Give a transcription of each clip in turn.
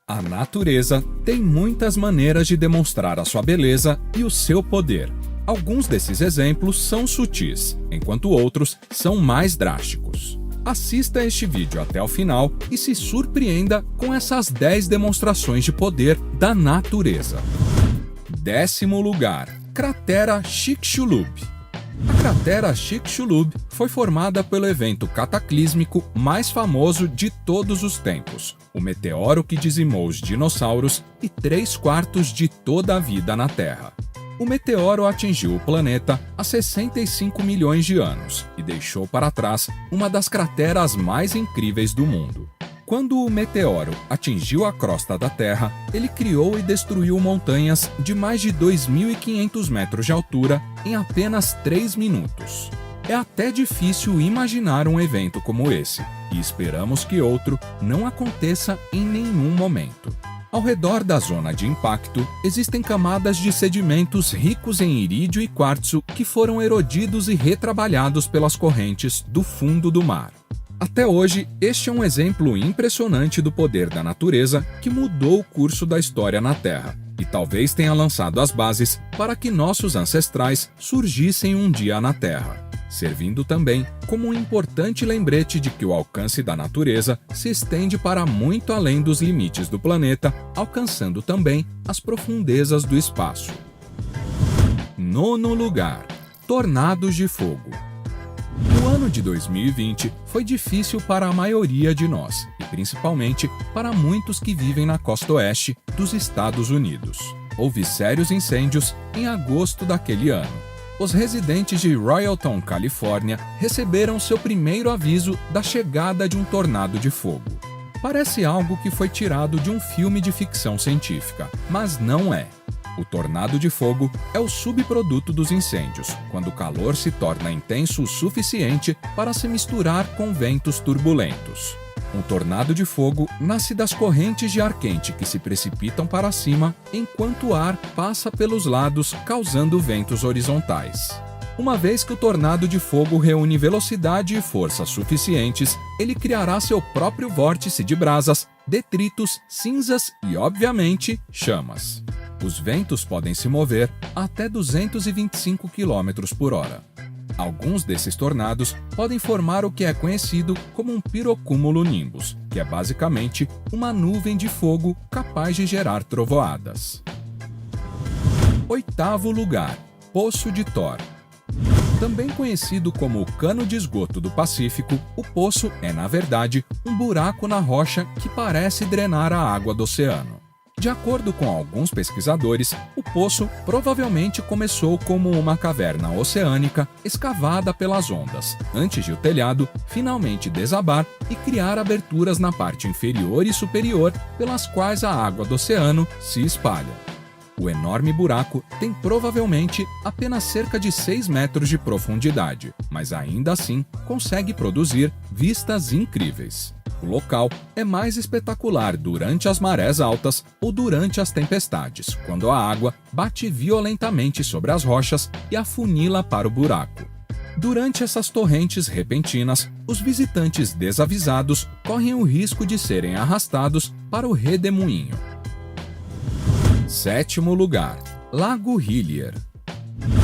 A natureza tem muitas maneiras de demonstrar a sua beleza e o seu poder. Alguns desses exemplos são sutis, enquanto outros são mais drásticos. Assista este vídeo até o final e se surpreenda com essas 10 demonstrações de poder da natureza. 10º lugar. Cratera Chicxulub. A cratera Chicxulub foi formada pelo evento cataclísmico mais famoso de todos os tempos, o meteoro que dizimou os dinossauros e 3/4 de toda a vida na Terra. O meteoro atingiu o planeta há 65 milhões de anos e deixou para trás uma das crateras mais incríveis do mundo. Quando o meteoro atingiu a crosta da Terra, ele criou e destruiu montanhas de mais de 2.500 metros de altura em apenas 3 minutos. É até difícil imaginar um evento como esse, e esperamos que outro não aconteça em nenhum momento. Ao redor da zona de impacto, existem camadas de sedimentos ricos em irídio e quartzo que foram erodidos e retrabalhados pelas correntes do fundo do mar. Até hoje, este é um exemplo impressionante do poder da natureza que mudou o curso da história na Terra e talvez tenha lançado as bases para que nossos ancestrais surgissem um dia na Terra, servindo também como um importante lembrete de que o alcance da natureza se estende para muito além dos limites do planeta, alcançando também as profundezas do espaço. 9º lugar. Tornados de fogo. O ano de 2020 foi difícil para a maioria de nós, e principalmente para muitos que vivem na costa oeste dos Estados Unidos. Houve sérios incêndios em agosto daquele ano. Os residentes de Royalton, Califórnia, receberam seu primeiro aviso da chegada de um tornado de fogo. Parece algo que foi tirado de um filme de ficção científica, mas não é. O tornado de fogo é o subproduto dos incêndios, quando o calor se torna intenso o suficiente para se misturar com ventos turbulentos. Um tornado de fogo nasce das correntes de ar quente que se precipitam para cima enquanto o ar passa pelos lados, causando ventos horizontais. Uma vez que o tornado de fogo reúne velocidade e força suficientes, ele criará seu próprio vórtice de brasas, detritos, cinzas e, obviamente, chamas. Os ventos podem se mover até 225 km por hora. Alguns desses tornados podem formar o que é conhecido como um pirocúmulo-nimbus, que é basicamente uma nuvem de fogo capaz de gerar trovoadas. 8º lugar. Poço de Thor. Também conhecido como o Cano de Esgoto do Pacífico, o poço é, na verdade, um buraco na rocha que parece drenar a água do oceano. De acordo com alguns pesquisadores, o poço provavelmente começou como uma caverna oceânica escavada pelas ondas, antes de o telhado finalmente desabar e criar aberturas na parte inferior e superior pelas quais a água do oceano se espalha. O enorme buraco tem provavelmente apenas cerca de 6 metros de profundidade, mas ainda assim consegue produzir vistas incríveis. O local é mais espetacular durante as marés altas ou durante as tempestades, quando a água bate violentamente sobre as rochas e afunila para o buraco. Durante essas torrentes repentinas, os visitantes desavisados correm o risco de serem arrastados para o redemoinho. 7º lugar. Lago Hillier.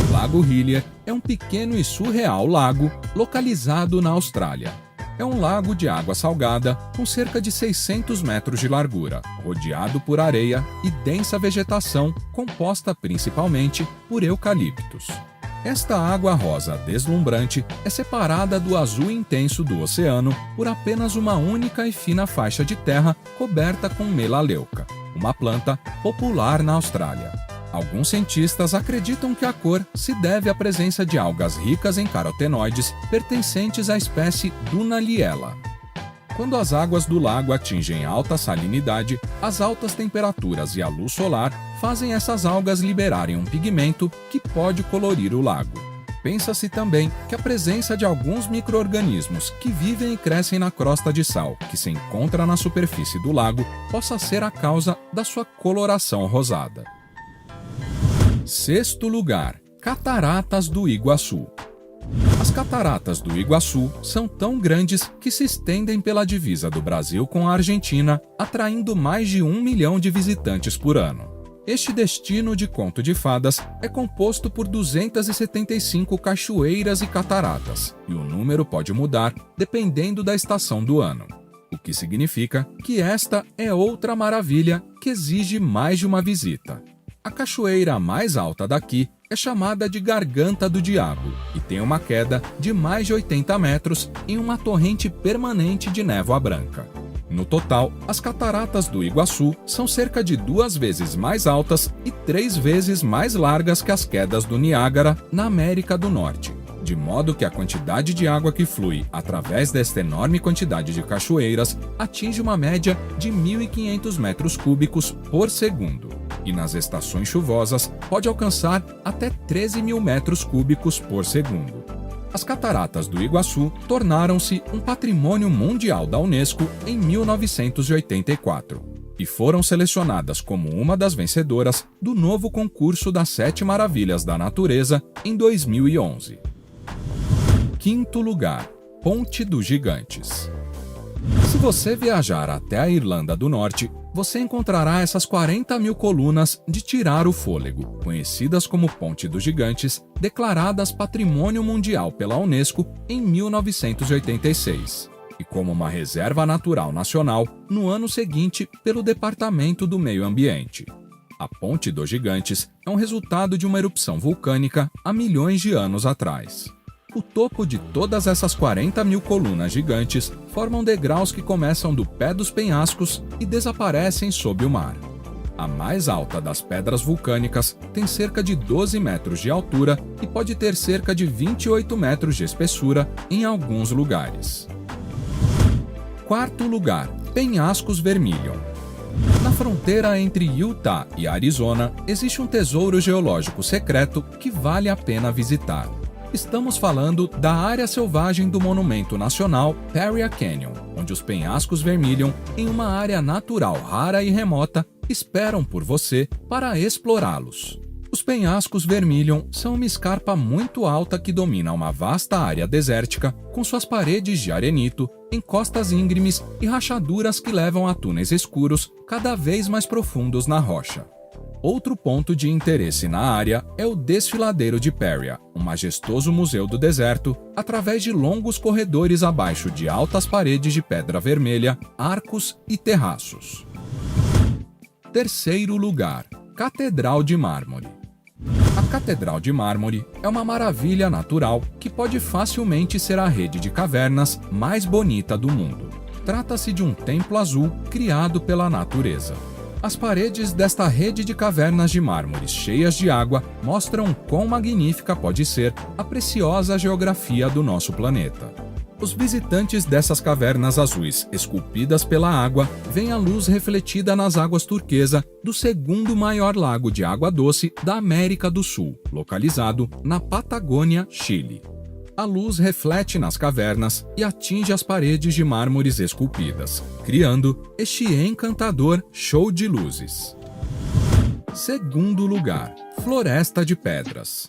Lago Hillier é um pequeno e surreal lago localizado na Austrália. É um lago de água salgada com cerca de 600 metros de largura, rodeado por areia e densa vegetação composta principalmente por eucaliptos. Esta água rosa deslumbrante é separada do azul intenso do oceano por apenas uma única e fina faixa de terra coberta com melaleuca, uma planta popular na Austrália. Alguns cientistas acreditam que a cor se deve à presença de algas ricas em carotenoides pertencentes à espécie Dunaliella. Quando as águas do lago atingem alta salinidade, as altas temperaturas e a luz solar fazem essas algas liberarem um pigmento que pode colorir o lago. Pensa-se também que a presença de alguns micro-organismos que vivem e crescem na crosta de sal, que se encontra na superfície do lago, possa ser a causa da sua coloração rosada. 6º lugar. Cataratas do Iguaçu. As cataratas do Iguaçu são tão grandes que se estendem pela divisa do Brasil com a Argentina, atraindo mais de 1 milhão de visitantes por ano. Este destino de conto de fadas é composto por 275 cachoeiras e cataratas, e o número pode mudar dependendo da estação do ano. O que significa que esta é outra maravilha que exige mais de uma visita. A cachoeira mais alta daqui é chamada de Garganta do Diabo e tem uma queda de mais de 80 metros em uma torrente permanente de névoa branca. No total, as cataratas do Iguaçu são cerca de 2 vezes mais altas e 3 vezes mais largas que as quedas do Niágara na América do Norte, de modo que a quantidade de água que flui através desta enorme quantidade de cachoeiras atinge uma média de 1.500 metros cúbicos por segundo, e nas estações chuvosas pode alcançar até 13.000 metros cúbicos por segundo. As cataratas do Iguaçu tornaram-se um patrimônio mundial da Unesco em 1984 e foram selecionadas como uma das vencedoras do novo concurso das 7 Maravilhas da Natureza em 2011. Quinto lugar, Ponte dos Gigantes. Se você viajar até a Irlanda do Norte, você encontrará essas 40.000 colunas de tirar o fôlego, conhecidas como Ponte dos Gigantes, declaradas Patrimônio Mundial pela Unesco em 1986, e como uma reserva natural nacional no ano seguinte pelo Departamento do Meio Ambiente. A Ponte dos Gigantes é um resultado de uma erupção vulcânica há milhões de anos atrás. O topo de todas essas 40.000 colunas gigantes formam degraus que começam do pé dos penhascos e desaparecem sob o mar. A mais alta das pedras vulcânicas tem cerca de 12 metros de altura e pode ter cerca de 28 metros de espessura em alguns lugares. Quarto lugar, Penhascos Vermilion. Na fronteira entre Utah e Arizona, existe um tesouro geológico secreto que vale a pena visitar. Estamos falando da área selvagem do Monumento Nacional Paria Canyon, onde os penhascos Vermilion, em uma área natural rara e remota, esperam por você para explorá-los. Os penhascos Vermilion são uma escarpa muito alta que domina uma vasta área desértica, com suas paredes de arenito, encostas íngremes e rachaduras que levam a túneis escuros cada vez mais profundos na rocha. Outro ponto de interesse na área é o Desfiladeiro de Paria, um majestoso museu do deserto, através de longos corredores abaixo de altas paredes de pedra vermelha, arcos e terraços. Terceiro lugar, Catedral de Mármore. A Catedral de Mármore é uma maravilha natural que pode facilmente ser a rede de cavernas mais bonita do mundo. Trata-se de um templo azul criado pela natureza. As paredes desta rede de cavernas de mármores cheias de água mostram quão magnífica pode ser a preciosa geografia do nosso planeta. Os visitantes dessas cavernas azuis esculpidas pela água veem a luz refletida nas águas turquesa do segundo maior lago de água doce da América do Sul, localizado na Patagônia, Chile. A luz reflete nas cavernas e atinge as paredes de mármores esculpidas, criando este encantador show de luzes. Segundo lugar, Floresta de Pedras.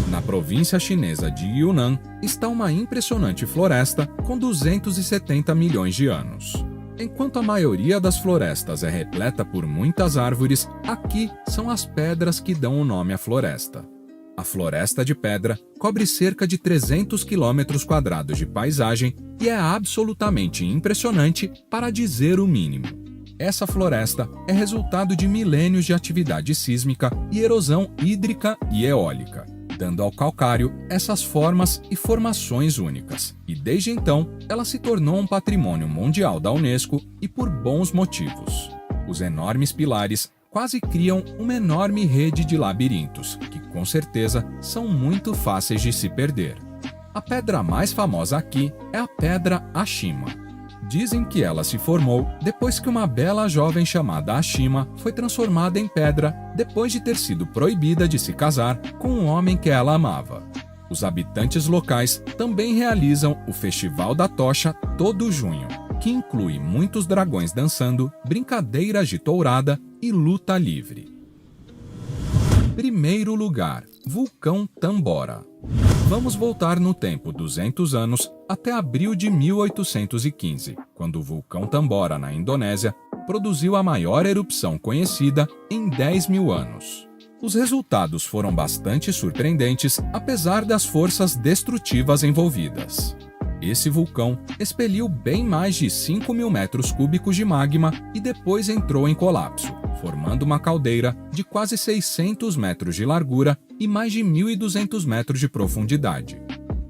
Na província chinesa de Yunnan está uma impressionante floresta com 270 milhões de anos. Enquanto a maioria das florestas é repleta por muitas árvores, aqui são as pedras que dão o nome à floresta. A Floresta de Pedra cobre cerca de 300 km² de paisagem e é absolutamente impressionante, para dizer o mínimo. Essa floresta é resultado de milênios de atividade sísmica e erosão hídrica e eólica, dando ao calcário essas formas e formações únicas. E desde então, ela se tornou um patrimônio mundial da Unesco e por bons motivos. Os enormes pilares quase criam uma enorme rede de labirintos, que com certeza são muito fáceis de se perder. A pedra mais famosa aqui é a Pedra Ashima. Dizem que ela se formou depois que uma bela jovem chamada Ashima foi transformada em pedra depois de ter sido proibida de se casar com um homem que ela amava. Os habitantes locais também realizam o Festival da Tocha todo junho, que inclui muitos dragões dançando, brincadeiras de tourada e luta livre. Primeiro lugar, Vulcão Tambora. Vamos voltar no tempo 200 anos até abril de 1815, quando o vulcão Tambora, na Indonésia, produziu a maior erupção conhecida em 10 mil anos. Os resultados foram bastante surpreendentes, apesar das forças destrutivas envolvidas. Esse vulcão expeliu bem mais de 5 mil metros cúbicos de magma e depois entrou em colapso, formando uma caldeira de quase 600 metros de largura e mais de 1.200 metros de profundidade.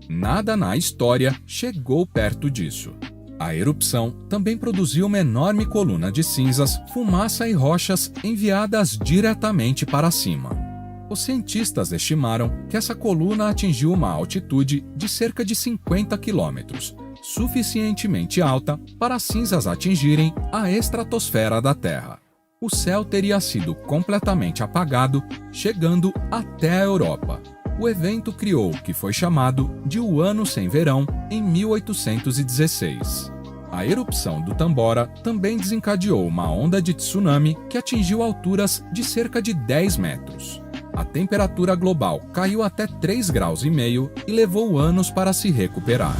Nada na história chegou perto disso. A erupção também produziu uma enorme coluna de cinzas, fumaça e rochas enviadas diretamente para cima. Os cientistas estimaram que essa coluna atingiu uma altitude de cerca de 50 quilômetros, suficientemente alta para as cinzas atingirem a estratosfera da Terra. O céu teria sido completamente apagado, chegando até a Europa. O evento criou o que foi chamado de O Ano Sem Verão em 1816. A erupção do Tambora também desencadeou uma onda de tsunami que atingiu alturas de cerca de 10 metros. A temperatura global caiu até 3,5 graus e levou anos para se recuperar.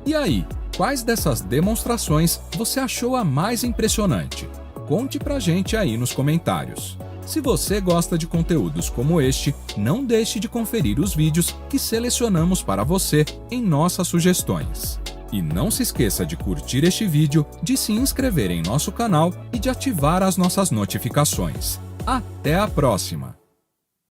E aí, quais dessas demonstrações você achou a mais impressionante? Conte pra gente aí nos comentários. Se você gosta de conteúdos como este, não deixe de conferir os vídeos que selecionamos para você em nossas sugestões. E não se esqueça de curtir este vídeo, de se inscrever em nosso canal e de ativar as nossas notificações. Até a próxima!